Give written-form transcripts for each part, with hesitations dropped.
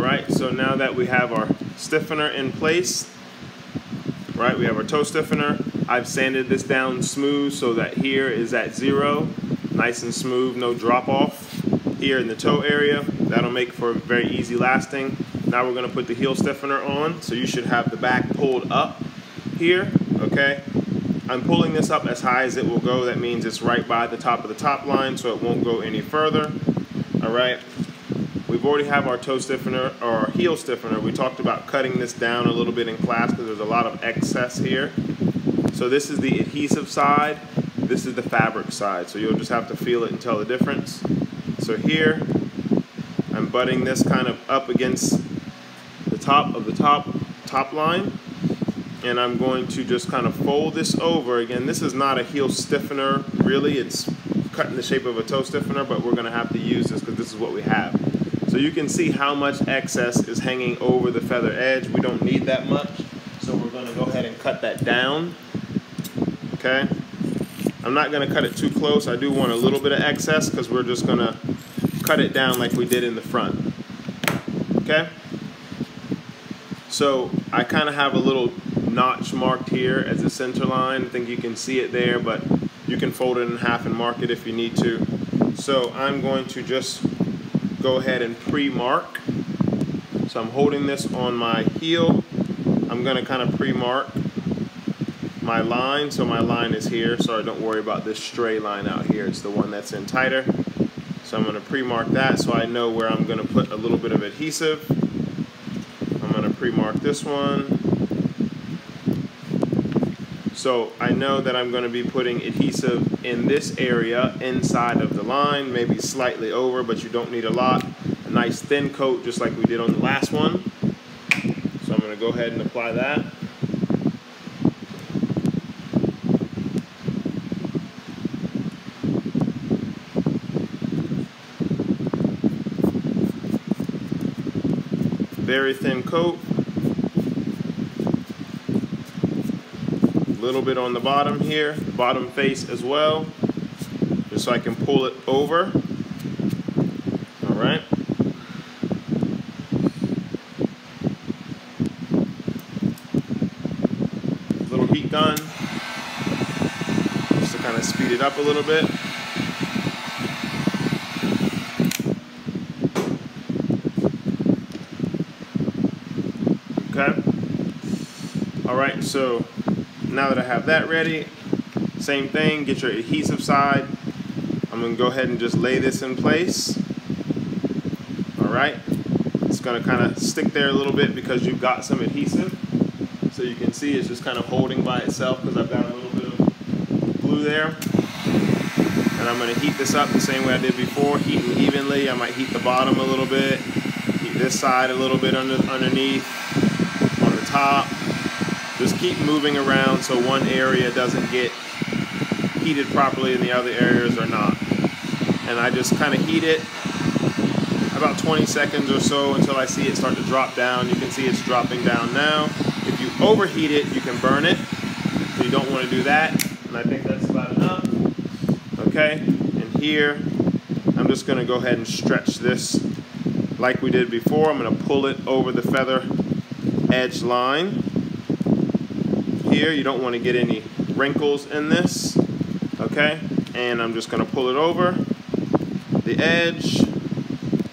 Alright, so now that we have our stiffener in place, right, we have our toe stiffener. I've sanded this down smooth so that here is at 0, nice and smooth, no drop off here in the toe area. That'll make for very easy lasting. Now we're going to put the heel stiffener on, so you should have the back pulled up here, okay? I'm pulling this up as high as it will go. That means it's right by the top of the top line, so it won't go any further. Alright, we've already have our toe stiffener, or our heel stiffener. We talked about cutting this down a little bit in class because there's a lot of excess here. So this is the adhesive side, this is the fabric side, so you'll just have to feel it and tell the difference. So here, I'm butting this kind of up against the top of the top line, and I'm going to just kind of fold this over. Again, this is not a heel stiffener really, it's cut in the shape of a toe stiffener, but we're going to have to use this because this is what we have. So you can see how much excess is hanging over the feather edge. We don't need that much, so we're going to go ahead and cut that down. Okay, I'm not going to cut it too close. I do want a little bit of excess because we're just going to cut it down like we did in the front. Okay, so I kind of have a little notch marked here as a center line. I think you can see it there, but you can fold it in half and mark it if you need to. So I'm going to just go ahead and pre-mark. So I'm holding this on my heel. I'm going to kind of pre-mark my line. So my line is here, so don't worry about this stray line out here. It's the one that's in tighter. So I'm going to pre-mark that so I know where I'm going to put a little bit of adhesive. I'm going to pre-mark this one. So I know that I'm going to be putting adhesive in this area inside of the line, maybe slightly over, but you don't need a lot. A nice thin coat just like we did on the last one. So I'm going to go ahead and apply that. Very thin coat. A little bit on the bottom here, the bottom face as well, just so I can pull it over. All right. Little heat gun, just to kind of speed it up a little bit. Okay. All right, so now that I have that ready, same thing, get your adhesive side. I'm going to go ahead and just lay this in place. All right, it's going to kind of stick there a little bit because you've got some adhesive. So you can see it's just kind of holding by itself because I've got a little bit of glue there. And I'm going to heat this up the same way I did before, heating evenly. I might heat the bottom a little bit, heat this side a little bit underneath, on the top. Just keep moving around so one area doesn't get heated properly and the other areas are not. And I just kind of heat it about 20 seconds or so until I see it start to drop down. You can see it's dropping down now. If you overheat it, you can burn it. So you don't want to do that. And I think that's about enough. Okay, and here, I'm just going to go ahead and stretch this like we did before. I'm going to pull it over the feather edge line. Here, you don't want to get any wrinkles in this, okay? And I'm just going to pull it over the edge.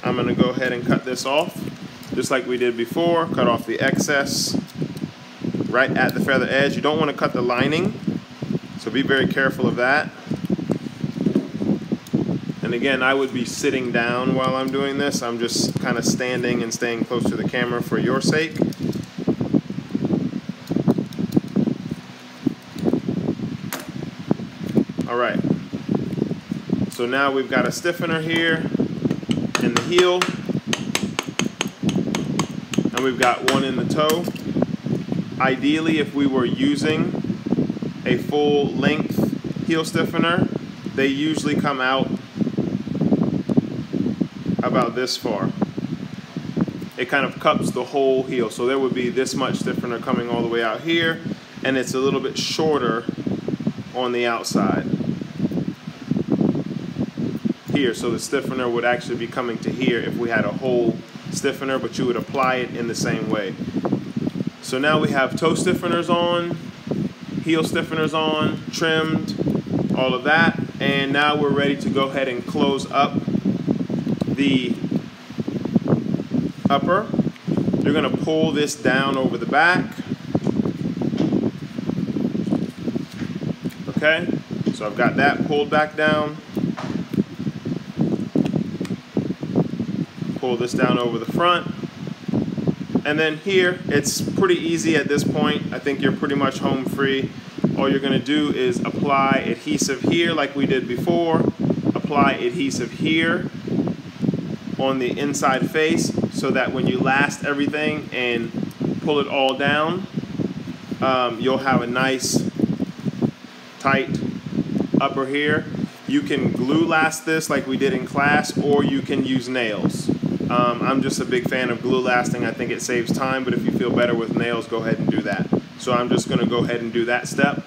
I'm going to go ahead and cut this off, just like we did before. Cut off the excess right at the feather edge. You don't want to cut the lining, so be very careful of that. And again, I would be sitting down while I'm doing this. I'm just kind of standing and staying close to the camera for your sake. All right, so now we've got a stiffener here in the heel, and we've got one in the toe. Ideally, if we were using a full length heel stiffener, they usually come out about this far. It kind of cups the whole heel, so there would be this much stiffener coming all the way out here, and it's a little bit shorter on the outside. here. So the stiffener would actually be coming to here if we had a whole stiffener, but you would apply it in the same way. So now we have toe stiffeners on, heel stiffeners on, trimmed, all of that, and now we're ready to go ahead and close up the upper. You're going to pull this down over the back. Okay, so I've got that pulled back down. Pull this down over the front. And then here, it's pretty easy at this point. I think you're pretty much home free. All you're going to do is apply adhesive here like we did before. Apply adhesive here on the inside face so that when you last everything and pull it all down, you'll have a nice tight upper here. You can glue last this like we did in class, or you can use nails. I'm just a big fan of glue lasting. I think it saves time, but if you feel better with nails, go ahead and do that. So I'm just going to go ahead and do that step.